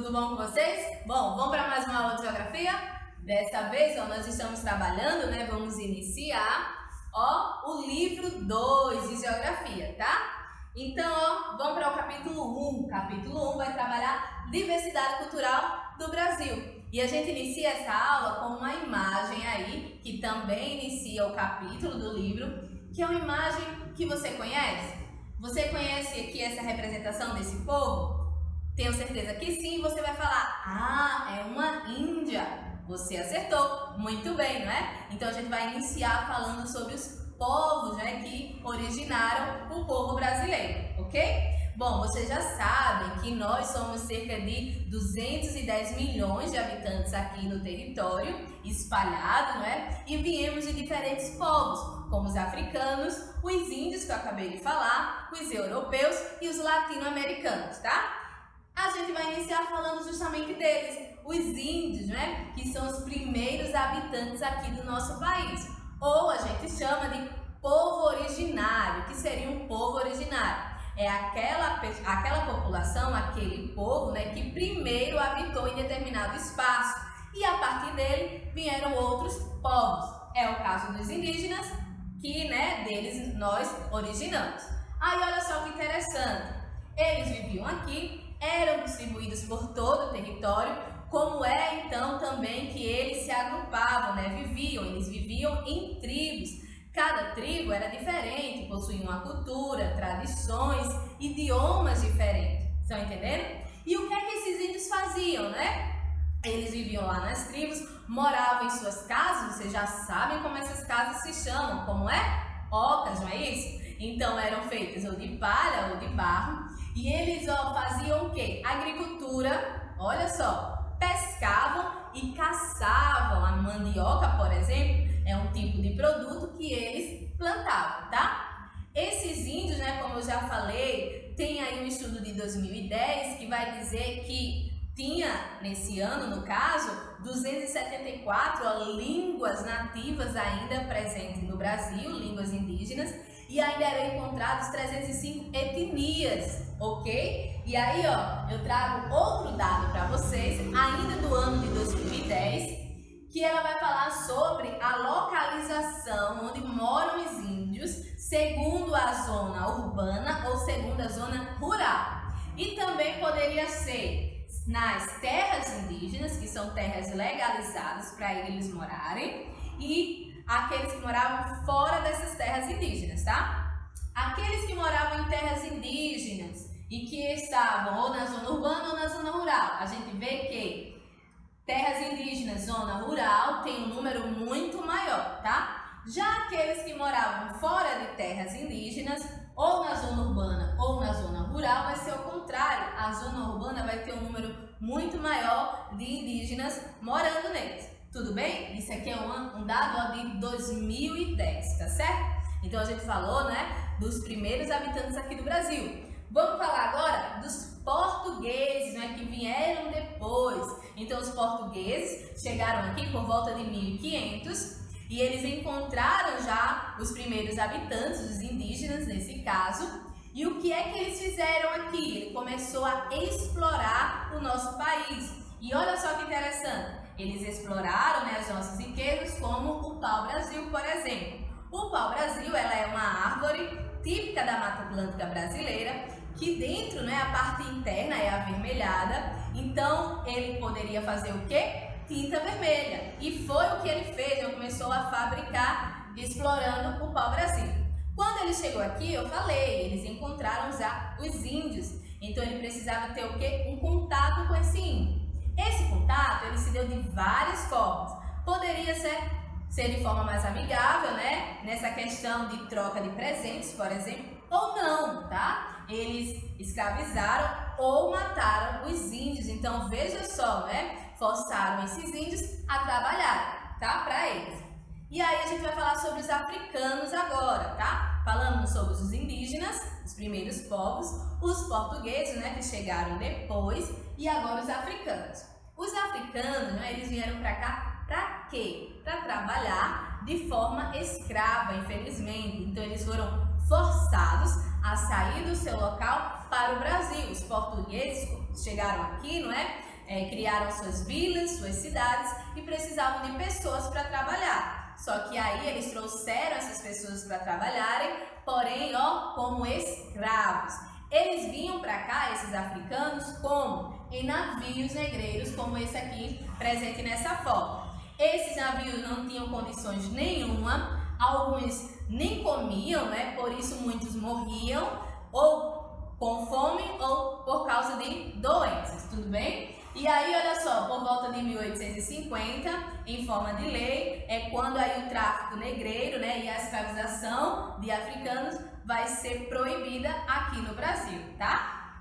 Tudo bom com vocês? Bom, vamos para mais uma aula de geografia? Dessa vez, nós estamos trabalhando, vamos iniciar, o livro 2 de geografia, tá? Então, vamos para o capítulo 1. Capítulo 1 vai trabalhar diversidade cultural do Brasil. E a gente inicia essa aula com uma imagem aí, que também inicia o capítulo do livro, que é uma imagem que você conhece. Você conhece aqui essa representação desse povo? Tenho certeza que sim. Você vai falar, é uma Índia. Você acertou, muito bem, não é? Então a gente vai iniciar falando sobre os povos, que originaram o povo brasileiro, ok? Bom, vocês já sabem que nós somos cerca de 210 milhões de habitantes aqui no território, espalhado, não é? E viemos de diferentes povos, como os africanos, os índios que eu acabei de falar, os europeus e os latino-americanos, tá? A gente vai iniciar falando justamente deles, os índios, que são os primeiros habitantes aqui do nosso país. Ou a gente chama de povo originário, que seria um povo originário. É aquela população, aquele povo, que primeiro habitou em determinado espaço e a partir dele vieram outros povos. É o caso dos indígenas, que deles nós originamos. Aí olha só que interessante, eles viviam aqui, eram distribuídos por todo o território, como é então também que eles se agrupavam, eles viviam em tribos. Cada tribo era diferente, possuía uma cultura, tradições, idiomas diferentes. Estão entendendo? E o que é que esses índios faziam, Eles viviam lá nas tribos, moravam em suas casas, vocês já sabem como essas casas se chamam, como é? Ocas, não é isso? Então eram feitas ou de palha ou de barro, e eles faziam o quê? Agricultura, olha só, pescavam e caçavam. A mandioca, por exemplo, é um tipo de produto que eles plantavam, tá? Esses índios, como eu já falei, tem aí um estudo de 2010 que vai dizer que tinha, nesse ano no caso, 274 línguas nativas ainda presentes no Brasil, línguas indígenas, e ainda eram encontrados 305 etnias, ok? E aí, eu trago outro dado para vocês, ainda do ano de 2010, que ela vai falar sobre a localização onde moram os índios, segundo a zona urbana ou segundo a zona rural. E também poderia ser nas terras indígenas, que são terras legalizadas para eles morarem, e aqueles que moravam fora dessas terras indígenas, tá? Aqueles que moravam em terras indígenas e que estavam ou na zona urbana ou na zona rural, a gente vê que terras indígenas, zona rural, tem um número muito maior, tá? Já aqueles que moravam fora de terras indígenas, ou na zona urbana ou na zona rural, vai ser o contrário. A zona urbana vai ter um número muito maior de indígenas morando neles. Tudo bem? Isso aqui é um dado de 2010, tá certo? Então a gente falou, dos primeiros habitantes aqui do Brasil. Vamos falar agora dos portugueses, que vieram depois. Então os portugueses chegaram aqui por volta de 1500 e eles encontraram já os primeiros habitantes, os indígenas nesse caso. E o que é que eles fizeram aqui? Ele começou a explorar o nosso país. E olha só que interessante, eles exploraram as nossas riquezas, como o pau-brasil, por exemplo. O pau-brasil, ela é uma árvore típica da Mata Atlântica brasileira, que dentro, a parte interna é avermelhada, então ele poderia fazer o quê? Tinta vermelha. E foi o que ele fez, ele começou a fabricar explorando o pau-brasil. Quando ele chegou aqui, eu falei, eles encontraram já os índios, então ele precisava ter o quê? Um contato com esse índio. Esse contato, ele se deu de várias formas. Poderia ser de forma mais amigável, nessa questão de troca de presentes, por exemplo, ou não, tá? Eles escravizaram ou mataram os índios. Então, veja só, forçaram esses índios a trabalhar, tá? Para eles. E aí a gente vai falar sobre os africanos agora, tá? Falamos sobre os indígenas, os primeiros povos, os portugueses, que chegaram depois, e agora os africanos. Os africanos, eles vieram para cá para quê? Para trabalhar de forma escrava, infelizmente. Então eles foram forçados a sair do seu local para o Brasil. Os portugueses chegaram aqui, criaram suas vilas, suas cidades e precisavam de pessoas para trabalhar. Só que aí eles trouxeram essas pessoas para trabalharem, porém, como escravos. Eles vinham para cá, esses africanos, como? Em navios negreiros, como esse aqui, presente nessa foto. Esses navios não tinham condições nenhuma, alguns nem comiam, né? Por isso muitos morriam, ou com fome, ou por causa de doenças, tudo bem? E aí, olha só, por volta de 1850, em forma de lei, é quando aí o tráfico negreiro, né, e a escravização de africanos vai ser proibida aqui no Brasil, tá?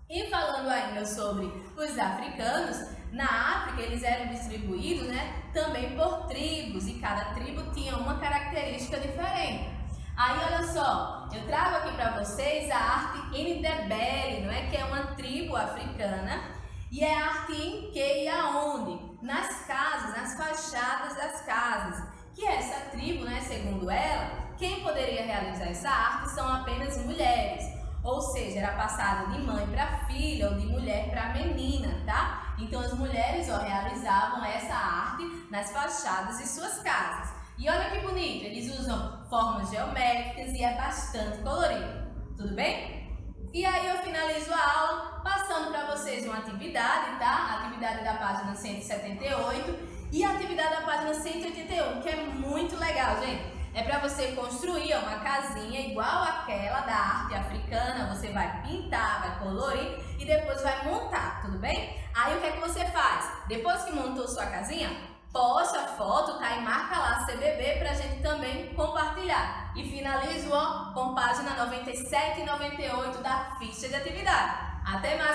E falando ainda sobre os africanos, na África eles eram distribuídos, né, também por tribos, e cada tribo tinha uma característica diferente. Aí, olha só, eu trago aqui para vocês a arte Ndebele, não é? Que é uma tribo africana. E é arte em que e aonde? Nas casas, nas fachadas das casas. Que essa tribo, né, segundo ela, quem poderia realizar essa arte são apenas mulheres. Ou seja, era passada de mãe para filha ou de mulher para menina, tá? Então as mulheres realizavam essa arte nas fachadas de suas casas. E olha que bonito, eles usam formas geométricas e é bastante colorido. Tudo bem? E aí eu finalizo a aula passando para vocês uma atividade, tá? A atividade da página 178 e a atividade da página 181, que é muito legal, gente. É para você construir uma casinha igual àquela da arte africana. Você vai pintar, vai colorir e depois vai montar, tudo bem? Aí o que é que você faz? Depois que montou sua casinha, posta a foto, tá? E marca lá CBB pra gente também compartilhar. E finalizo com página 97 e 98 da ficha de atividade. Até mais!